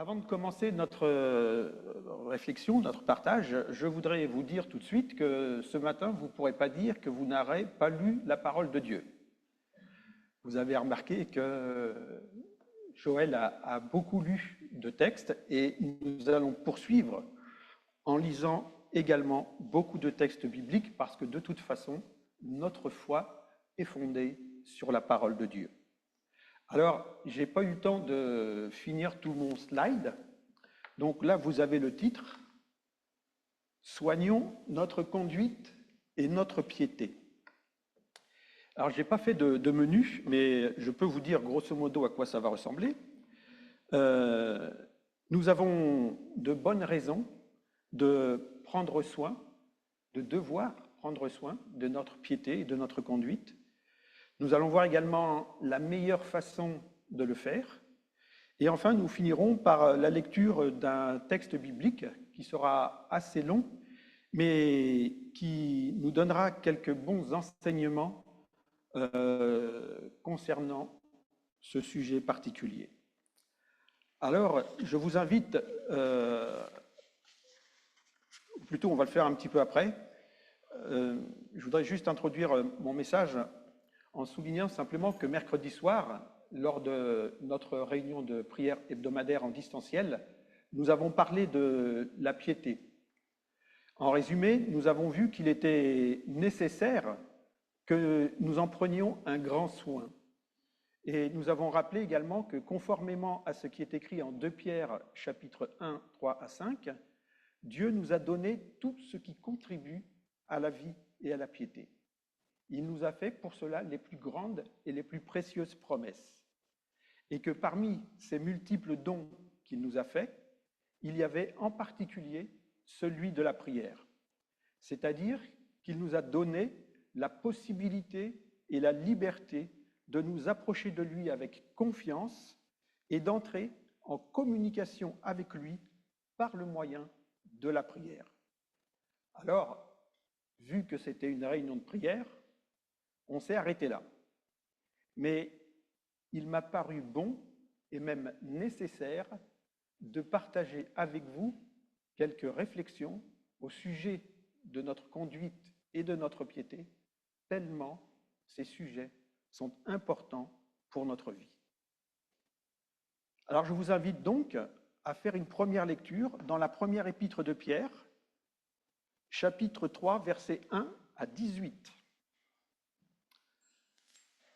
Avant de commencer notre réflexion, notre partage, je voudrais vous dire tout de suite que ce matin, vous ne pourrez pas dire que vous n'aurez pas lu la parole de Dieu. Vous avez remarqué que Joël a beaucoup lu de textes et nous allons poursuivre en lisant également beaucoup de textes bibliques parce que de toute façon, notre foi est fondée sur la parole de Dieu. Alors, je n'ai pas eu le temps de finir tout mon slide. Donc là, vous avez le titre « Soignons notre conduite et notre piété ». Alors, je n'ai pas fait de menu, mais je peux vous dire grosso modo à quoi ça va ressembler. Nous avons de bonnes raisons de prendre soin, de devoir prendre soin de notre piété et de notre conduite. Nous allons voir également la meilleure façon de le faire. Et enfin, nous finirons par la lecture d'un texte biblique qui sera assez long, mais qui nous donnera quelques bons enseignements concernant ce sujet particulier. Alors, je vous invite, plutôt on va le faire un petit peu après, je voudrais juste introduire mon message en soulignant simplement que mercredi soir, lors de notre réunion de prière hebdomadaire en distanciel, nous avons parlé de la piété. En résumé, nous avons vu qu'il était nécessaire que nous en prenions un grand soin. Et nous avons rappelé également que conformément à ce qui est écrit en 2 Pierre, chapitre 1, 3 à 5, Dieu nous a donné tout ce qui contribue à la vie et à la piété. Il nous a fait pour cela les plus grandes et les plus précieuses promesses. Et que parmi ces multiples dons qu'il nous a faits, il y avait en particulier celui de la prière. C'est-à-dire qu'il nous a donné la possibilité et la liberté de nous approcher de lui avec confiance et d'entrer en communication avec lui par le moyen de la prière. Alors, vu que c'était une réunion de prière, on s'est arrêté là. Mais il m'a paru bon et même nécessaire de partager avec vous quelques réflexions au sujet de notre conduite et de notre piété, tellement ces sujets sont importants pour notre vie. Alors je vous invite donc à faire une première lecture dans la première épître de Pierre, chapitre 3, versets 1 à 18.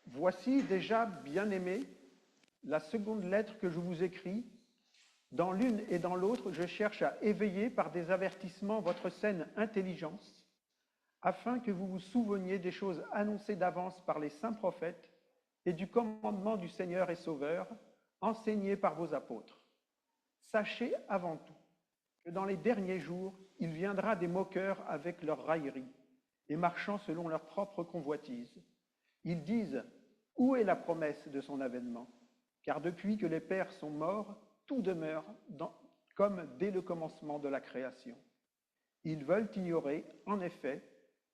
Voici déjà, bien-aimés, la seconde lettre que je vous écris. Dans l'une et dans l'autre, je cherche à éveiller par des avertissements votre saine intelligence, afin que vous vous souveniez des choses annoncées d'avance par les saints prophètes et du commandement du Seigneur et Sauveur, enseigné par vos apôtres. Sachez avant tout que dans les derniers jours, il viendra des moqueurs avec leurs railleries et marchant selon leur propre convoitise. Ils disent « Où est la promesse de son avènement ? Car depuis que les pères sont morts, tout demeure comme dès le commencement de la création. Ils veulent ignorer, en effet,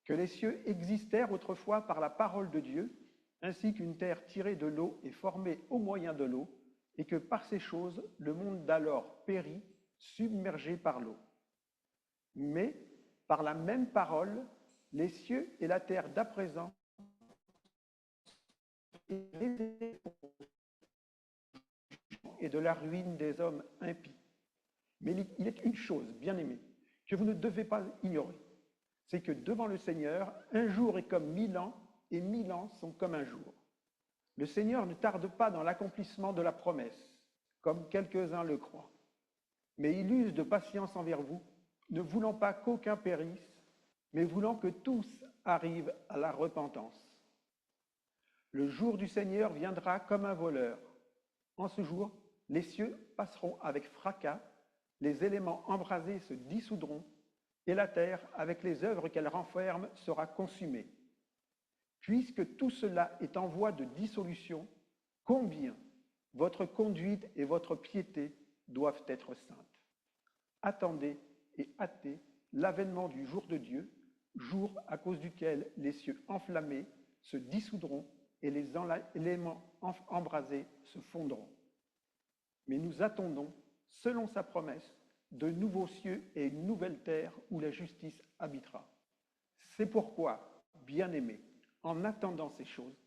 que les cieux existèrent autrefois par la parole de Dieu, ainsi qu'une terre tirée de l'eau et formée au moyen de l'eau, et que par ces choses, le monde d'alors périt, submergé par l'eau. Mais, par la même parole, les cieux et la terre d'à présent et de la ruine des hommes impies. Mais il est une chose, bien-aimée, que vous ne devez pas ignorer, c'est que devant le Seigneur, un jour est comme 1000 ans, et 1000 ans sont comme un jour. Le Seigneur ne tarde pas dans l'accomplissement de la promesse, comme quelques-uns le croient, mais il use de patience envers vous, ne voulant pas qu'aucun périsse, mais voulant que tous arrivent à la repentance. Le jour du Seigneur viendra comme un voleur. En ce jour, les cieux passeront avec fracas, les éléments embrasés se dissoudront, et la terre, avec les œuvres qu'elle renferme, sera consumée. Puisque tout cela est en voie de dissolution, combien votre conduite et votre piété doivent être saintes. Attendez et hâtez l'avènement du jour de Dieu, jour à cause duquel les cieux enflammés se dissoudront et les éléments embrasés se fondront. Mais nous attendons selon sa promesse, de nouveaux cieux et une nouvelle terre où la justice habitera. C'est pourquoi, bien-aimés, en attendant ces choses,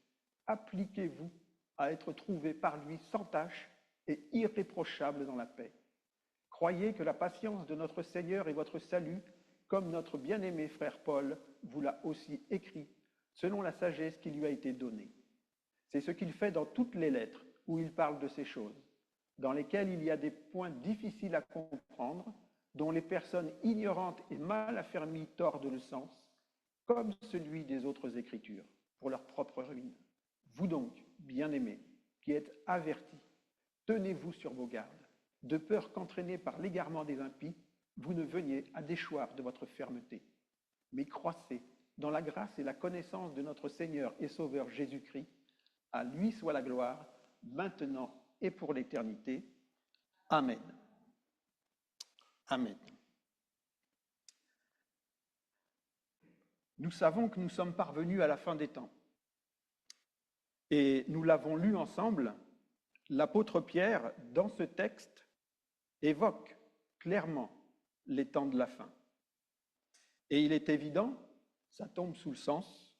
appliquez-vous à être trouvés par lui sans tache et irréprochables dans la paix. Croyez que la patience de notre Seigneur est votre salut, comme notre bien-aimé frère Paul vous l'a aussi écrit, selon la sagesse qui lui a été donnée. C'est ce qu'il fait dans toutes les lettres où il parle de ces choses, dans lesquelles il y a des points difficiles à comprendre, dont les personnes ignorantes et mal affermies tordent le sens, comme celui des autres Écritures, pour leur propre ruine. Vous donc, bien-aimés, qui êtes avertis, tenez-vous sur vos gardes, de peur qu'entraînés par l'égarement des impies, vous ne veniez à déchoir de votre fermeté. Mais croissez dans la grâce et la connaissance de notre Seigneur et Sauveur Jésus-Christ. À lui soit la gloire, maintenant et pour l'éternité. Amen. Amen. Nous savons que nous sommes parvenus à la fin des temps. Et nous l'avons lu ensemble, l'apôtre Pierre, dans ce texte, évoque clairement les temps de la fin. Et il est évident, ça tombe sous le sens,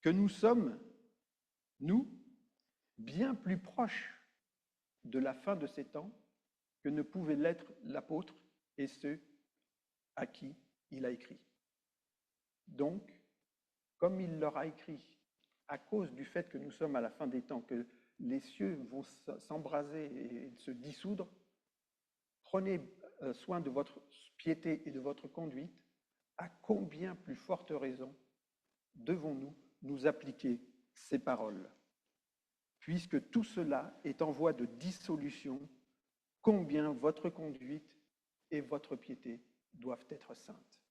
que nous sommes, nous, bien plus proches de la fin de ces temps que ne pouvait l'être l'apôtre et ceux à qui il a écrit. Donc, comme il leur a écrit, à cause du fait que nous sommes à la fin des temps, que les cieux vont s'embraser et se dissoudre, prenez soin de votre piété et de votre conduite. À combien plus forte raison devons-nous nous appliquer ces paroles? Puisque tout cela est en voie de dissolution, combien votre conduite et votre piété doivent être saintes.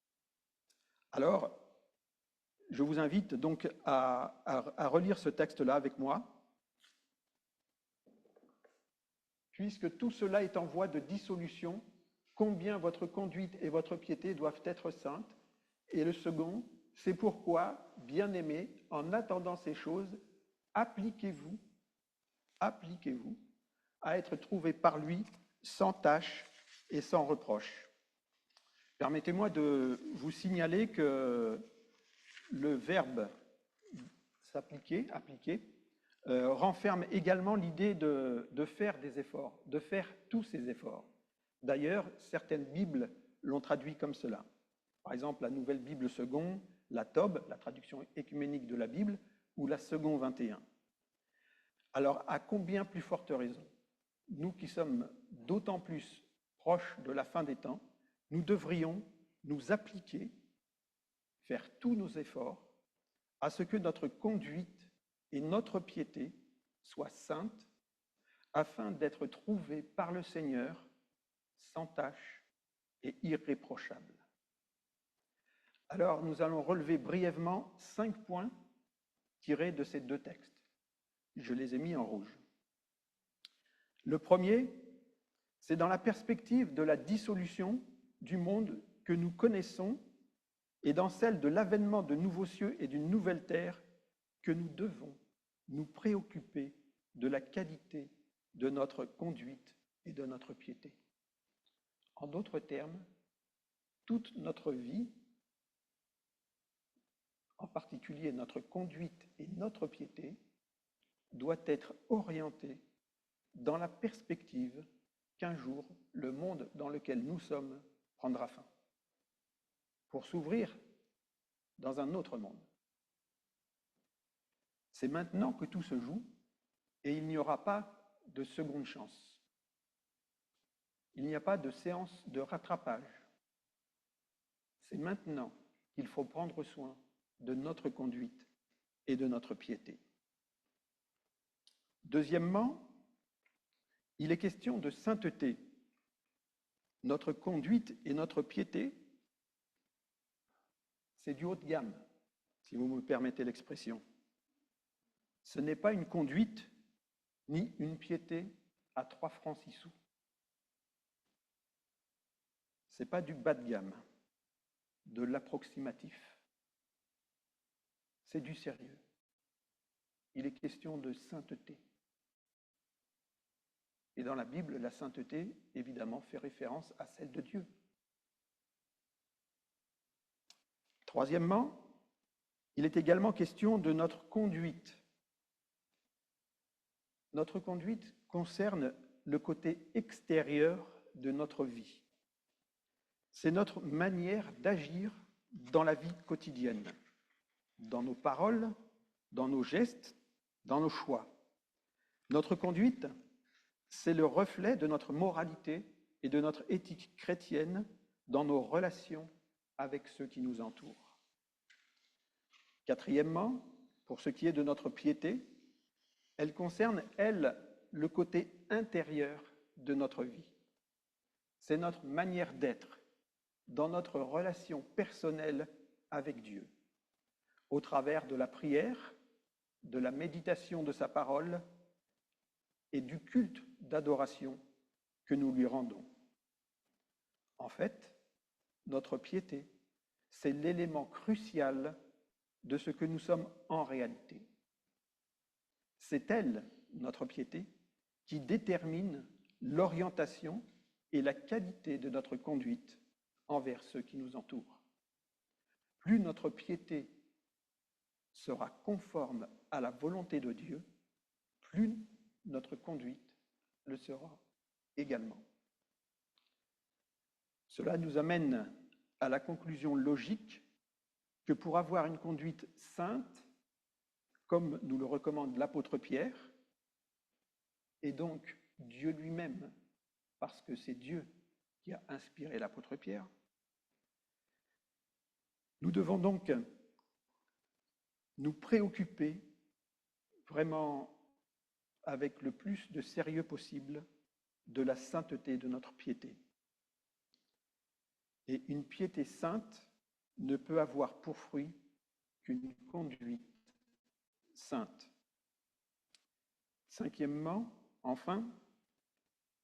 Alors, je vous invite donc à relire ce texte-là avec moi. Puisque tout cela est en voie de dissolution, combien votre conduite et votre piété doivent être saintes. Et le second, c'est pourquoi, bien-aimés, en attendant ces choses, appliquez-vous à être trouvés par lui sans tache et sans reproche. Permettez-moi de vous signaler que le verbe s'appliquer, appliquer, renferme également l'idée de faire des efforts, de faire tous ces efforts. D'ailleurs, certaines Bibles l'ont traduit comme cela. Par exemple, la Nouvelle Bible Seconde, la TOB, la traduction écuménique de la Bible, ou la Seconde 21. Alors, à combien plus forte raison, nous qui sommes d'autant plus proches de la fin des temps, nous devrions nous appliquer, faire tous nos efforts, à ce que notre conduite et notre piété soient saintes, afin d'être trouvés par le Seigneur sans tache et irréprochables. Alors, nous allons relever brièvement 5 points tirés de ces deux textes. Je les ai mis en rouge. Le premier, c'est dans la perspective de la dissolution du monde que nous connaissons et dans celle de l'avènement de nouveaux cieux et d'une nouvelle terre que nous devons nous préoccuper de la qualité de notre conduite et de notre piété. En d'autres termes, toute notre vie, en particulier notre conduite et notre piété, doit être orientée dans la perspective qu'un jour, le monde dans lequel nous sommes prendra fin, pour s'ouvrir dans un autre monde. C'est maintenant que tout se joue et il n'y aura pas de seconde chance. Il n'y a pas de séance de rattrapage. C'est maintenant qu'il faut prendre soin de notre conduite et de notre piété. Deuxièmement, il est question de sainteté. Notre conduite et notre piété, c'est du haut de gamme, si vous me permettez l'expression. Ce n'est pas une conduite ni une piété à 3 francs 6 sous. Ce n'est pas du bas de gamme, de l'approximatif. C'est du sérieux. Il est question de sainteté. Et dans la Bible, la sainteté, évidemment, fait référence à celle de Dieu. Troisièmement, il est également question de notre conduite. Notre conduite concerne le côté extérieur de notre vie. C'est notre manière d'agir dans la vie quotidienne, dans nos paroles, dans nos gestes, dans nos choix. Notre conduite, c'est le reflet de notre moralité et de notre éthique chrétienne dans nos relations avec ceux qui nous entourent. Quatrièmement, pour ce qui est de notre piété, elle concerne, elle, le côté intérieur de notre vie. C'est notre manière d'être dans notre relation personnelle avec Dieu, au travers de la prière, de la méditation de sa parole et du culte d'adoration que nous lui rendons. En fait, notre piété, c'est l'élément crucial de ce que nous sommes en réalité. C'est elle, notre piété, qui détermine l'orientation et la qualité de notre conduite envers ceux qui nous entourent. Plus notre piété sera conforme à la volonté de Dieu, plus notre conduite le sera également. Cela nous amène à la conclusion logique que pour avoir une conduite sainte, comme nous le recommande l'apôtre Pierre, et donc Dieu lui-même, parce que c'est Dieu qui a inspiré l'apôtre Pierre, nous devons donc nous préoccuper vraiment avec le plus de sérieux possible de la sainteté de notre piété. Et une piété sainte ne peut avoir pour fruit qu'une conduite sainte. Cinquièmement, enfin,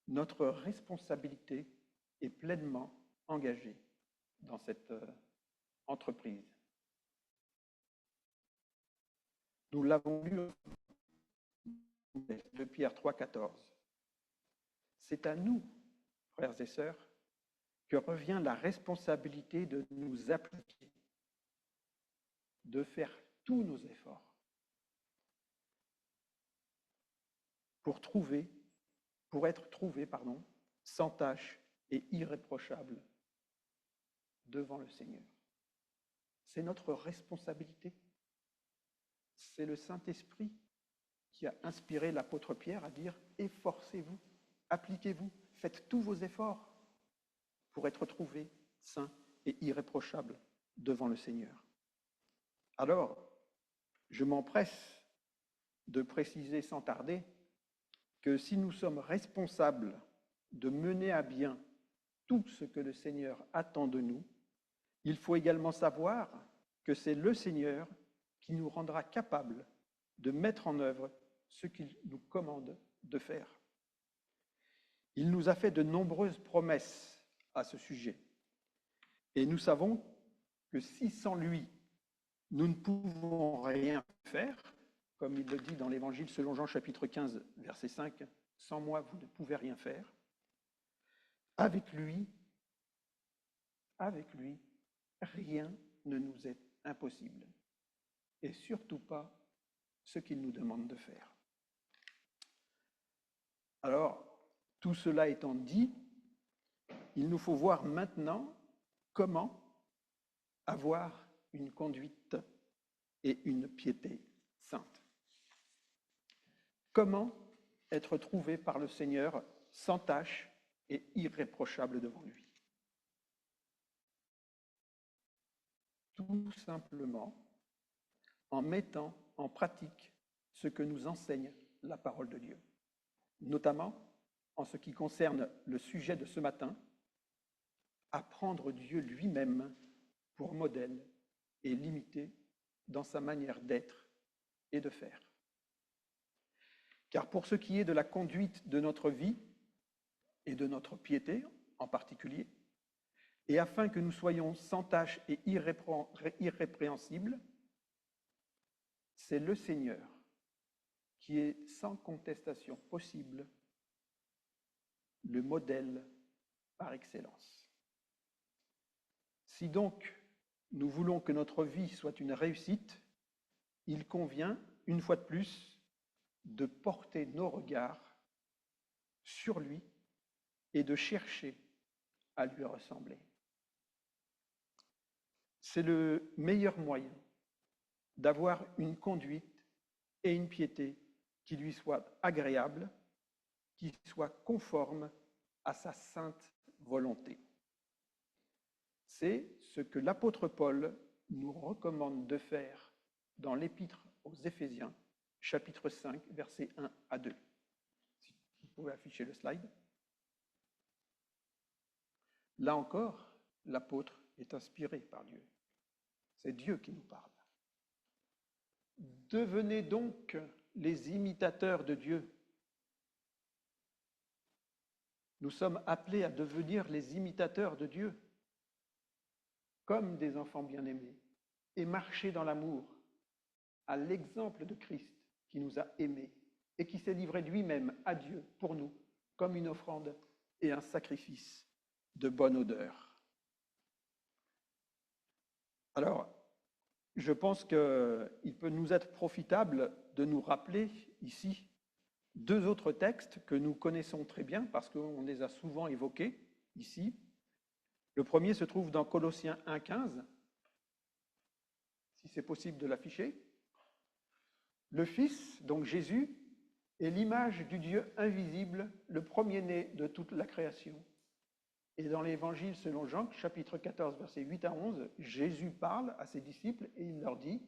notre responsabilité est pleinement engagée dans cette entreprise. Nous l'avons lu de Pierre 3,14. C'est à nous, frères et sœurs, que revient la responsabilité de nous appliquer, de faire tous nos efforts pour être trouvés sans tache et irréprochables devant le Seigneur. C'est notre responsabilité. C'est le Saint-Esprit qui a inspiré l'apôtre Pierre à dire « Efforcez-vous, appliquez-vous, faites tous vos efforts pour être trouvés saints et irréprochables devant le Seigneur. » Alors, je m'empresse de préciser sans tarder que si nous sommes responsables de mener à bien tout ce que le Seigneur attend de nous, il faut également savoir que c'est le Seigneur qui nous rendra capables de mettre en œuvre ce qu'il nous commande de faire. Il nous a fait de nombreuses promesses à ce sujet. Et nous savons que si sans lui, nous ne pouvons rien faire, comme il le dit dans l'Évangile selon Jean chapitre 15, verset 5, « Sans moi, vous ne pouvez rien faire », avec lui, rien ne nous est impossible. Et surtout pas ce qu'il nous demande de faire. Alors, tout cela étant dit, il nous faut voir maintenant comment avoir une conduite et une piété sainte. Comment être trouvé par le Seigneur sans tache et irréprochable devant lui? Tout simplement en mettant en pratique ce que nous enseigne la parole de Dieu, notamment en ce qui concerne le sujet de ce matin, à prendre Dieu lui-même pour modèle et limité dans sa manière d'être et de faire. Car pour ce qui est de la conduite de notre vie et de notre piété en particulier, et afin que nous soyons sans tache et irrépréhensibles, c'est le Seigneur qui est sans contestation possible le modèle par excellence. Si donc nous voulons que notre vie soit une réussite, il convient, une fois de plus, de porter nos regards sur lui et de chercher à lui ressembler. C'est le meilleur moyen d'avoir une conduite et une piété qui lui soient agréables, qui soient conformes à sa sainte volonté. C'est ce que l'apôtre Paul nous recommande de faire dans l'épître aux Éphésiens, chapitre 5, versets 1 à 2. Si vous pouvez afficher le slide. Là encore, l'apôtre est inspiré par Dieu. C'est Dieu qui nous parle. Devenez donc les imitateurs de Dieu. Nous sommes appelés à devenir les imitateurs de Dieu, comme des enfants bien-aimés, et marcher dans l'amour, à l'exemple de Christ qui nous a aimés et qui s'est livré lui-même à Dieu pour nous, comme une offrande et un sacrifice de bonne odeur. Alors, je pense qu'il peut nous être profitable de nous rappeler ici deux autres textes que nous connaissons très bien parce qu'on les a souvent évoqués ici. Le premier se trouve dans Colossiens 1,15, si c'est possible de l'afficher. Le Fils, donc Jésus, est l'image du Dieu invisible, le premier-né de toute la création. Et dans l'Évangile selon Jean, chapitre 14, versets 8 à 11, Jésus parle à ses disciples et il leur dit,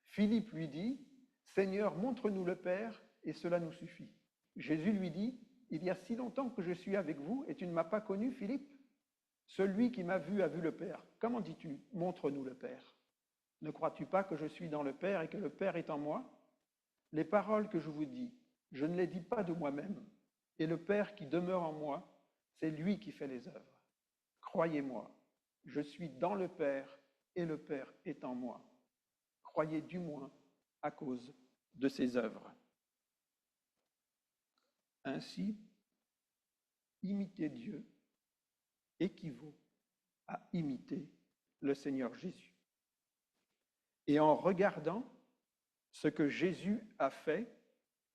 Philippe lui dit, « Seigneur, montre-nous le Père et cela nous suffit. » Jésus lui dit, « Il y a si longtemps que je suis avec vous et tu ne m'as pas connu, Philippe? Celui qui m'a vu a vu le Père. Comment dis-tu, montre-nous le Père? Ne crois-tu pas que je suis dans le Père et que le Père est en moi? Les paroles que je vous dis, je ne les dis pas de moi-même, et le Père qui demeure en moi, c'est lui qui fait les œuvres. Croyez-moi, je suis dans le Père et le Père est en moi. Croyez du moins à cause de ses œuvres. Ainsi, imiter Dieu équivaut à imiter le Seigneur Jésus. Et en regardant ce que Jésus a fait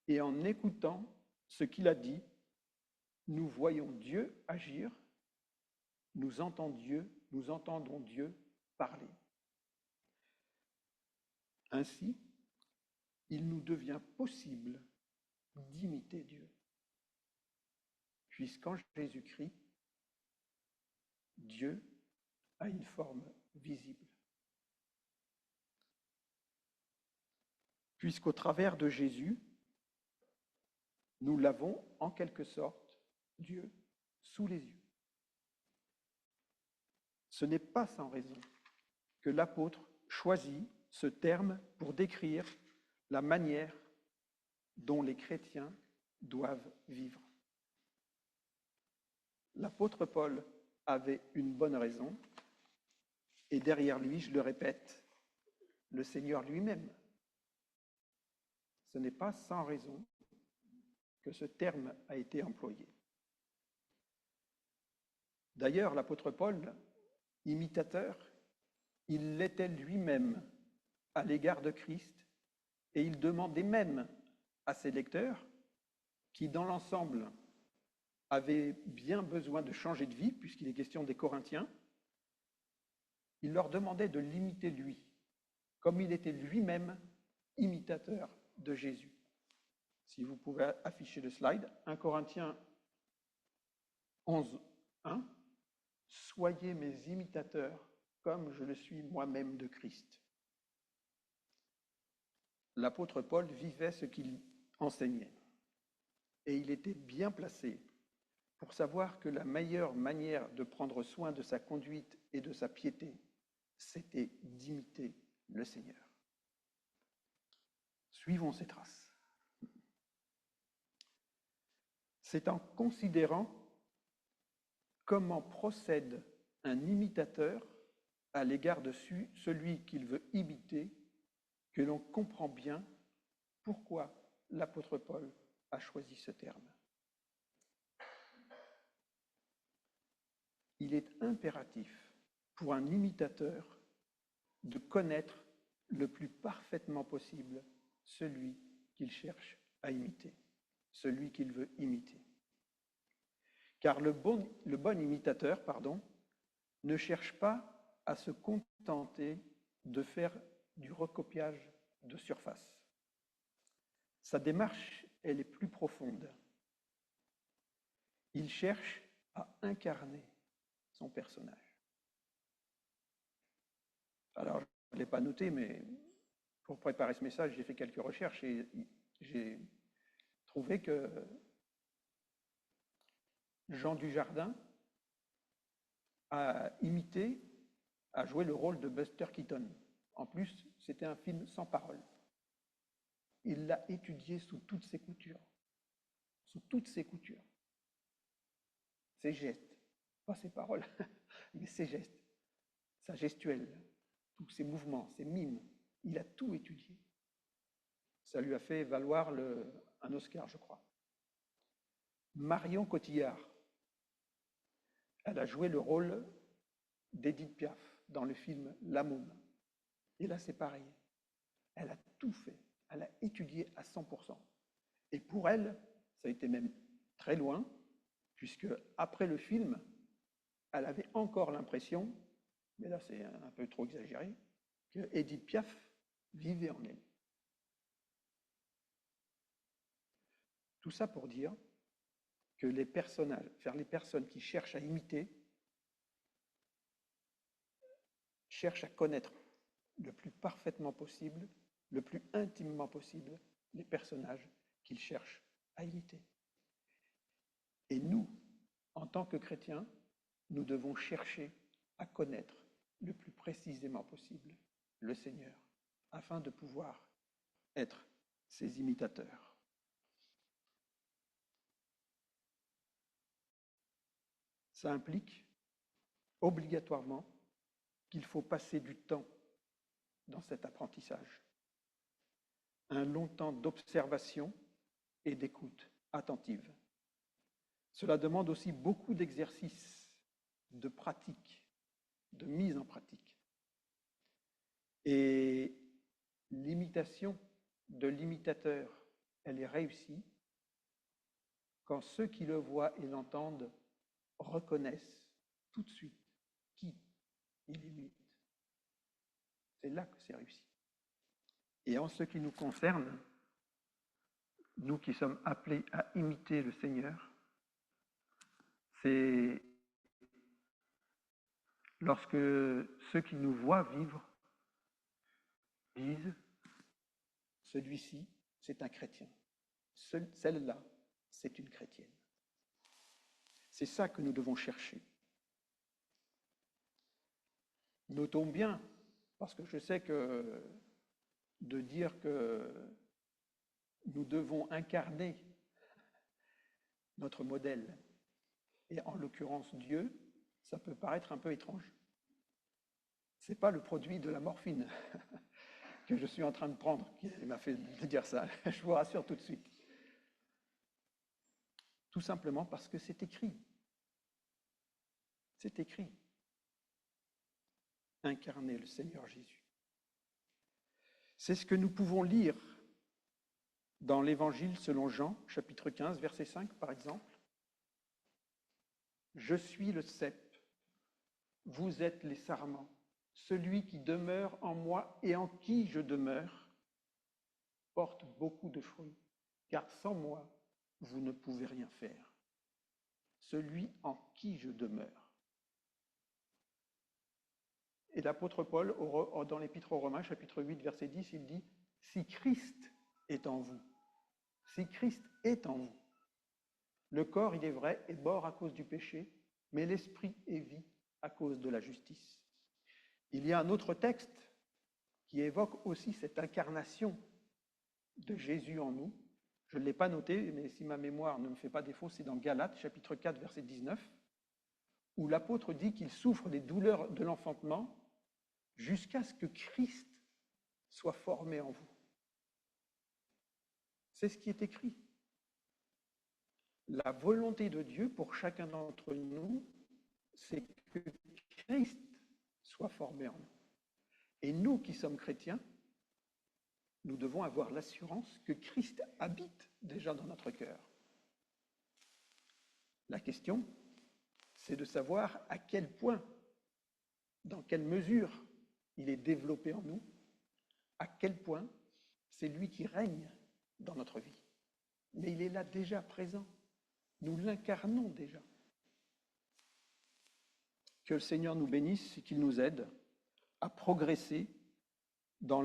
et en écoutant ce qu'il a dit, nous voyons Dieu agir, nous entendons Dieu parler. Ainsi, il nous devient possible d'imiter Dieu, puisqu'en Jésus-Christ, Dieu a une forme visible. Puisqu'au travers de Jésus, nous l'avons en quelque sorte, Dieu, sous les yeux. Ce n'est pas sans raison que l'apôtre choisit ce terme pour décrire la manière dont les chrétiens doivent vivre. L'apôtre Paul avait une bonne raison, et derrière lui, je le répète, le Seigneur lui-même. Ce n'est pas sans raison que ce terme a été employé. D'ailleurs, l'apôtre Paul, imitateur, il l'était lui-même à l'égard de Christ, et il demandait même à ses lecteurs, qui dans l'ensemble avaient bien besoin de changer de vie, puisqu'il est question des Corinthiens, il leur demandait de l'imiter lui, comme il était lui-même imitateur de Jésus. Si vous pouvez afficher le slide, 1 Corinthiens 11, 1, « Soyez mes imitateurs comme je le suis moi-même de Christ. » L'apôtre Paul vivait ce qu'il enseignait, et il était bien placé pour savoir que la meilleure manière de prendre soin de sa conduite et de sa piété, c'était d'imiter le Seigneur. Suivons ses traces. C'est en considérant comment procède un imitateur à l'égard de celui qu'il veut imiter que l'on comprend bien pourquoi l'apôtre Paul a choisi ce terme. il est impératif pour un imitateur de connaître le plus parfaitement possible celui qu'il cherche à imiter, celui qu'il veut imiter. Car le bon imitateur, ne cherche pas à se contenter de faire du recopiage de surface. Sa démarche, elle est plus profonde. Il cherche à incarner son personnage. Alors, je ne l'ai pas noté, mais pour préparer ce message, j'ai fait quelques recherches et j'ai trouvé que Jean Dujardin a joué le rôle de Buster Keaton. En plus, c'était un film sans parole. Il l'a étudié sous toutes ses coutures. Sous toutes ses coutures. Ses gestes, pas ses paroles, mais ses gestes, sa gestuelle, tous ses mouvements, ses mimes. Il a tout étudié. Ça lui a fait valoir un Oscar, je crois. Marion Cotillard, elle a joué le rôle d'Édith Piaf dans le film La Môme. Et là, c'est pareil. Elle a tout fait. Elle a étudié à 100%. Et pour elle, ça a été même très loin, puisque après le film, elle avait encore l'impression, mais là c'est un peu trop exagéré, que Édith Piaf vivait en elle. Tout ça pour dire que les personnes qui cherchent à imiter, cherchent à connaître le plus parfaitement possible, le plus intimement possible, les personnages qu'ils cherchent à imiter. Et nous, en tant que chrétiens, nous devons chercher à connaître le plus précisément possible le Seigneur, afin de pouvoir être ses imitateurs. Ça implique obligatoirement qu'il faut passer du temps dans cet apprentissage. Un long temps d'observation et d'écoute attentive. Cela demande aussi beaucoup d'exercices, de pratique, de mise en pratique. Et l'imitation de l'imitateur, elle est réussie quand ceux qui le voient et l'entendent reconnaissent tout de suite qui il imite. C'est là que c'est réussi. Et en ce qui nous concerne, nous qui sommes appelés à imiter le Seigneur, c'est lorsque ceux qui nous voient vivre disent « celui-ci, c'est un chrétien. Celle-là, c'est une chrétienne. » C'est ça que nous devons chercher. Notons bien, parce que je sais que de dire que nous devons incarner notre modèle, et en l'occurrence Dieu, ça peut paraître un peu étrange. Ce n'est pas le produit de la morphine que je suis en train de prendre qui m'a fait dire ça, je vous rassure tout de suite. Tout simplement parce que c'est écrit. C'est écrit. Incarner le Seigneur Jésus. C'est ce que nous pouvons lire dans l'Évangile selon Jean, chapitre 15, verset 5, par exemple. « Je suis le cep, vous êtes les sarments. Celui qui demeure en moi et en qui je demeure porte beaucoup de fruits, car sans moi, vous ne pouvez rien faire. Celui en qui je demeure. » Et l'apôtre Paul, dans l'Épître aux Romains, chapitre 8, verset 10, il dit « Si Christ est en vous, si Christ est en vous, le corps, il est vrai, est mort à cause du péché, mais l'esprit est vie à cause de la justice. » Il y a un autre texte qui évoque aussi cette incarnation de Jésus en nous. Je ne l'ai pas noté, mais si ma mémoire ne me fait pas défaut, c'est dans Galates, chapitre 4, verset 19, où l'apôtre dit qu'il souffre des douleurs de l'enfantement jusqu'à ce que Christ soit formé en vous. C'est ce qui est écrit. La volonté de Dieu pour chacun d'entre nous, c'est que Christ soit formé en nous. Et nous qui sommes chrétiens, nous devons avoir l'assurance que Christ habite déjà dans notre cœur. La question, c'est de savoir à quel point, dans quelle mesure il est développé en nous, à quel point c'est lui qui règne dans notre vie. Mais il est là déjà présent. Nous l'incarnons déjà. Que le Seigneur nous bénisse et qu'il nous aide à progresser dans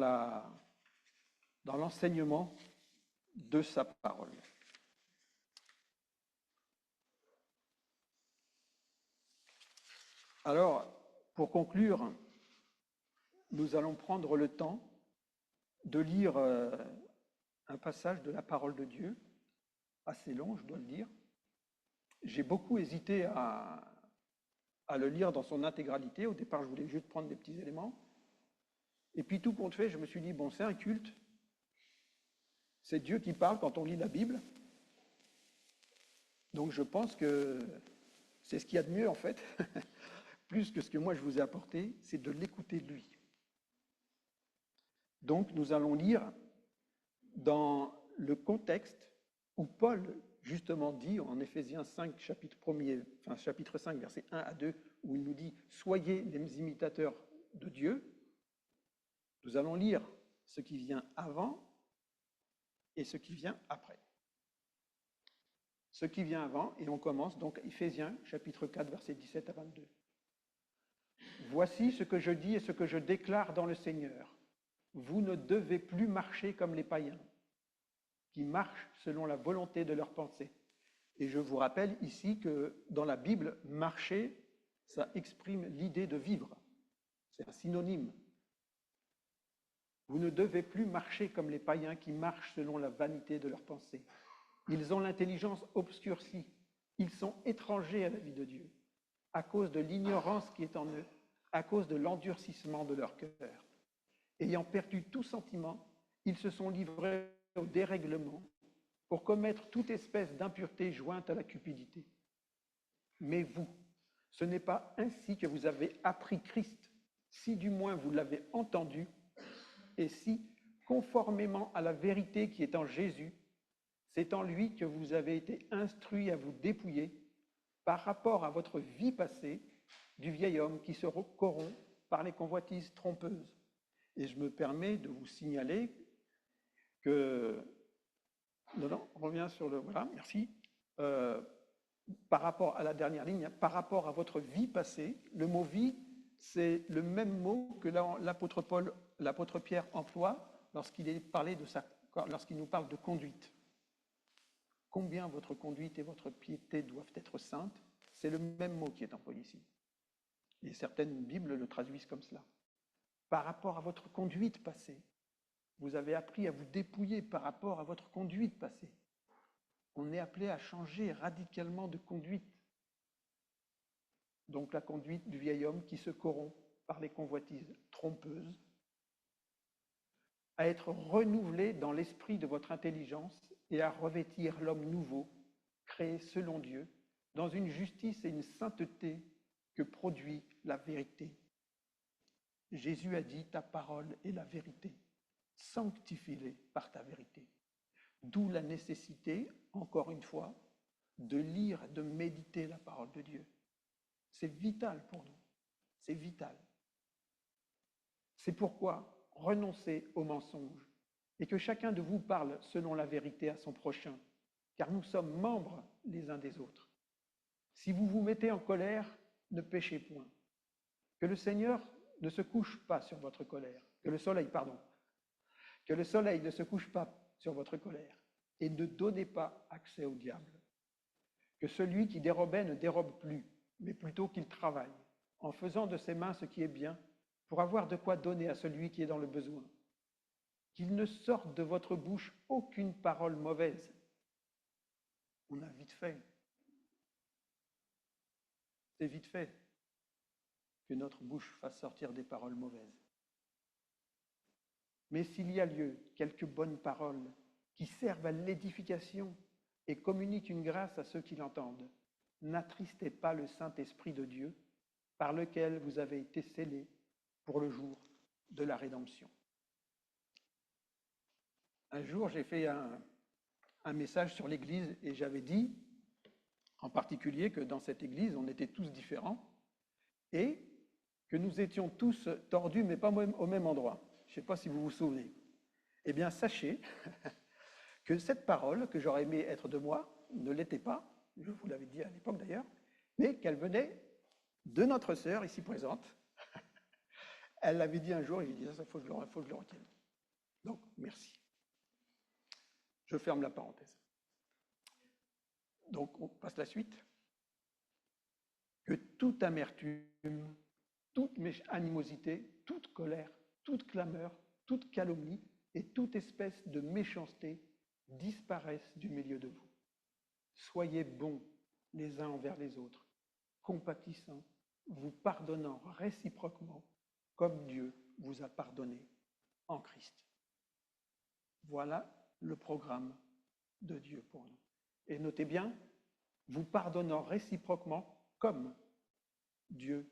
l'enseignement de sa parole. Alors, pour conclure, nous allons prendre le temps de lire un passage de la parole de Dieu, assez long, je dois le dire. J'ai beaucoup hésité à le lire dans son intégralité. Au départ, je voulais juste prendre des petits éléments. Et puis, tout compte fait, je me suis dit, bon, c'est un culte. C'est Dieu qui parle quand on lit la Bible. Donc, je pense que c'est ce qu'il y a de mieux, en fait, plus que ce que moi je vous ai apporté, c'est de l'écouter de lui. Donc, nous allons lire dans le contexte où Paul, justement, dit en Éphésiens 5, chapitre 5, versets 1 à 2, où il nous dit « Soyez les imitateurs de Dieu ». Nous allons lire ce qui vient avant et ce qui vient après. Ce qui vient avant, et on commence donc Éphésiens, chapitre 4, versets 17 à 22. « Voici ce que je dis et ce que je déclare dans le Seigneur. Vous ne devez plus marcher comme les païens, qui marchent selon la volonté de leurs pensées. » Et je vous rappelle ici que dans la Bible, marcher, ça exprime l'idée de vivre. C'est un synonyme. Vous ne devez plus marcher comme les païens qui marchent selon la vanité de leurs pensées. Ils ont l'intelligence obscurcie. Ils sont étrangers à la vie de Dieu, à cause de l'ignorance qui est en eux, à cause de l'endurcissement de leur cœur. Ayant perdu tout sentiment, ils se sont livrés au dérèglement pour commettre toute espèce d'impureté jointe à la cupidité. Mais vous, ce n'est pas ainsi que vous avez appris Christ, si du moins vous l'avez entendu, et si, conformément à la vérité qui est en Jésus, c'est en lui que vous avez été instruits à vous dépouiller par rapport à votre vie passée du vieil homme qui se corrompt par les convoitises trompeuses. Et je me permets de vous signaler que... Non, on revient sur le... Voilà, merci. Par rapport à la dernière ligne, par rapport à votre vie passée, le mot « vie », c'est le même mot que l'apôtre Pierre emploie lorsqu'il nous parle de conduite. Combien votre conduite et votre piété doivent être saintes, c'est le même mot qui est employé ici. Et certaines Bibles le traduisent comme cela. Par rapport à votre conduite passée, vous avez appris à vous dépouiller par rapport à votre conduite passée. On est appelé à changer radicalement de conduite. Donc la conduite du vieil homme qui se corrompt par les convoitises trompeuses, à être renouvelé dans l'esprit de votre intelligence et à revêtir l'homme nouveau, créé selon Dieu, dans une justice et une sainteté que produit la vérité. Jésus a dit, ta parole est la vérité. Sanctifie-les par ta vérité. D'où la nécessité, encore une fois, de lire, de méditer la parole de Dieu. C'est vital pour nous. C'est vital. C'est pourquoi renoncez au mensonge et que chacun de vous parle selon la vérité à son prochain, car nous sommes membres les uns des autres. Si vous vous mettez en colère, ne péchez point. Que le Seigneur ne se couche pas sur votre colère. Que le soleil ne se couche pas sur votre colère. Et ne donnez pas accès au diable. Que celui qui dérobait ne dérobe plus, mais plutôt qu'il travaille, en faisant de ses mains ce qui est bien, pour avoir de quoi donner à celui qui est dans le besoin. Qu'il ne sorte de votre bouche aucune parole mauvaise. On a vite fait. C'est vite fait que notre bouche fasse sortir des paroles mauvaises. Mais s'il y a lieu, quelques bonnes paroles qui servent à l'édification et communiquent une grâce à ceux qui l'entendent, n'attristez pas le Saint-Esprit de Dieu, par lequel vous avez été scellés pour le jour de la rédemption. Un jour, j'ai fait un message sur l'Église et j'avais dit, en particulier, que dans cette Église, on était tous différents et que nous étions tous tordus, mais pas au même endroit. Je ne sais pas si vous vous souvenez. Eh bien, sachez que cette parole, que j'aurais aimé être de moi, ne l'était pas, je vous l'avais dit à l'époque d'ailleurs, mais qu'elle venait de notre sœur ici présente. Elle l'avait dit un jour et j'ai dit, ça, il faut que je le retienne. Donc, merci. Je ferme la parenthèse. Donc, on passe à la suite. Que toute amertume, toute animosité, toute colère, toute clameur, toute calomnie et toute espèce de méchanceté disparaissent du milieu de vous. Soyez bons les uns envers les autres, compatissants, vous pardonnant réciproquement, comme Dieu vous a pardonné en Christ. Voilà le programme de Dieu pour nous. Et notez bien, vous pardonnant réciproquement comme Dieu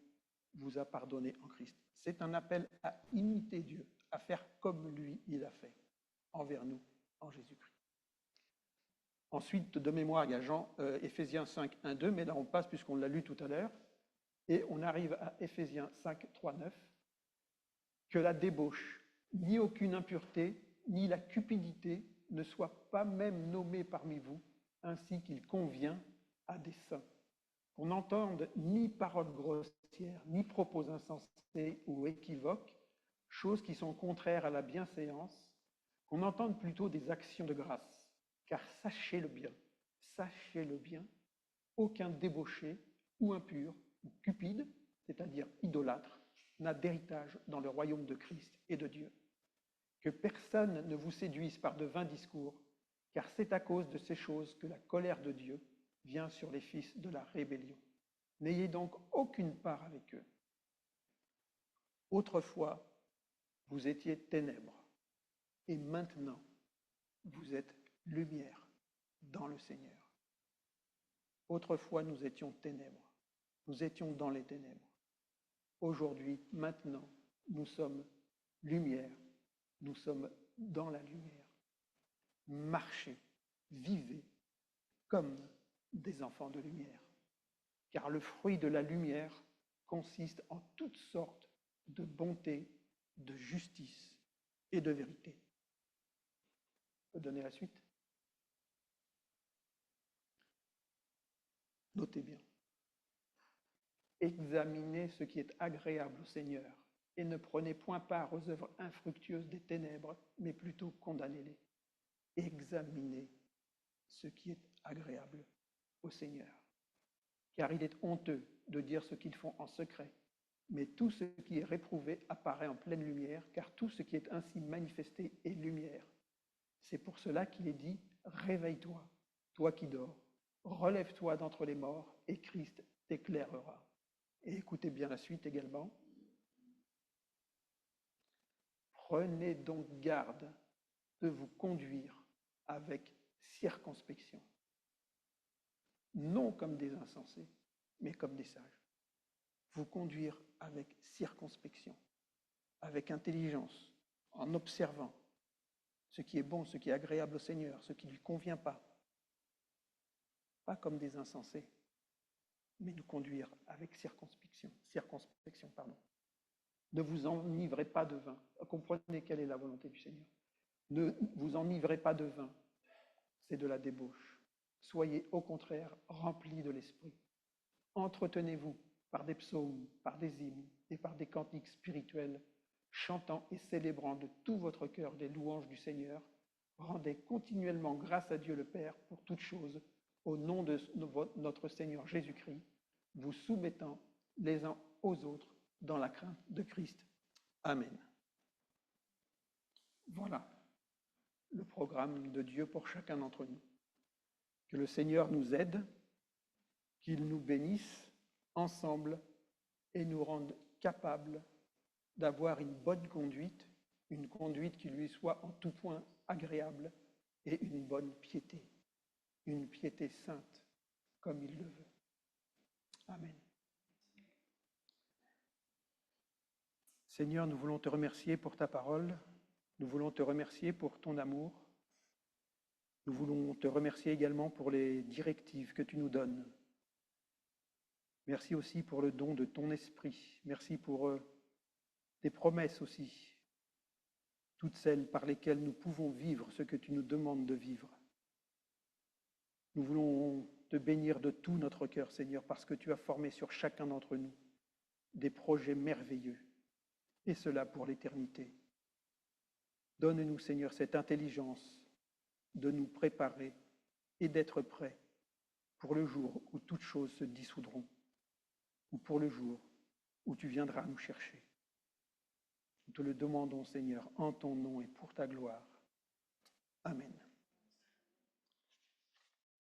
vous a pardonné en Christ. C'est un appel à imiter Dieu, à faire comme lui, il a fait envers nous en Jésus-Christ. Ensuite, de mémoire, il y a Éphésiens 5, 1, 2, mais là on passe puisqu'on l'a lu tout à l'heure, et on arrive à Éphésiens 5, 3, 9, que la débauche, ni aucune impureté, ni la cupidité ne soient pas même nommées parmi vous, ainsi qu'il convient à des saints. Qu'on n'entende ni paroles grossières, ni propos insensés ou équivoques, choses qui sont contraires à la bienséance, qu'on entende plutôt des actions de grâce. Car sachez-le bien, aucun débauché ou impur ou cupide, c'est-à-dire idolâtre, n'a d'héritage dans le royaume de Christ et de Dieu. Que personne ne vous séduise par de vains discours, car c'est à cause de ces choses que la colère de Dieu vient sur les fils de la rébellion. N'ayez donc aucune part avec eux. Autrefois, vous étiez ténèbres, et maintenant, vous êtes lumière dans le Seigneur. Autrefois, nous étions ténèbres, nous étions dans les ténèbres. Aujourd'hui, maintenant, nous sommes lumière, nous sommes dans la lumière. Marchez, vivez comme des enfants de lumière. Car le fruit de la lumière consiste en toutes sortes de bonté, de justice et de vérité. On peut donner la suite? Notez bien. Examinez ce qui est agréable au Seigneur et ne prenez point part aux œuvres infructueuses des ténèbres, mais plutôt condamnez-les. Examinez ce qui est agréable au Seigneur. Car il est honteux de dire ce qu'ils font en secret, mais tout ce qui est réprouvé apparaît en pleine lumière, car tout ce qui est ainsi manifesté est lumière. C'est pour cela qu'il est dit « Réveille-toi, toi qui dors, relève-toi d'entre les morts, et Christ t'éclairera. » Et écoutez bien la suite également. Prenez donc garde de vous conduire avec circonspection, non comme des insensés, mais comme des sages. Vous conduire avec circonspection, avec intelligence, en observant ce qui est bon, ce qui est agréable au Seigneur, ce qui ne lui convient pas. Pas comme des insensés, mais nous conduire avec circonspection. Ne vous enivrez pas de vin. Comprenez quelle est la volonté du Seigneur. Ne vous enivrez pas de vin, c'est de la débauche. Soyez au contraire remplis de l'esprit. Entretenez-vous par des psaumes, par des hymnes et par des cantiques spirituels, chantant et célébrant de tout votre cœur des louanges du Seigneur. Rendez continuellement grâce à Dieu le Père pour toutes choses, au nom de notre Seigneur Jésus-Christ, vous soumettant les uns aux autres dans la crainte de Christ. Amen. Voilà le programme de Dieu pour chacun d'entre nous. Que le Seigneur nous aide, qu'il nous bénisse ensemble et nous rende capables d'avoir une bonne conduite, une conduite qui lui soit en tout point agréable et une bonne piété, une piété sainte comme il le veut. Amen. Seigneur, nous voulons te remercier pour ta parole. Nous voulons te remercier pour ton amour. Nous voulons te remercier également pour les directives que tu nous donnes. Merci aussi pour le don de ton esprit. Merci pour tes promesses aussi, toutes celles par lesquelles nous pouvons vivre ce que tu nous demandes de vivre. Nous voulons te bénir de tout notre cœur, Seigneur, parce que tu as formé sur chacun d'entre nous des projets merveilleux, et cela pour l'éternité. Donne-nous, Seigneur, cette intelligence de nous préparer et d'être prêts pour le jour où toutes choses se dissoudront, ou pour le jour où tu viendras nous chercher. Nous te le demandons, Seigneur, en ton nom et pour ta gloire. Amen.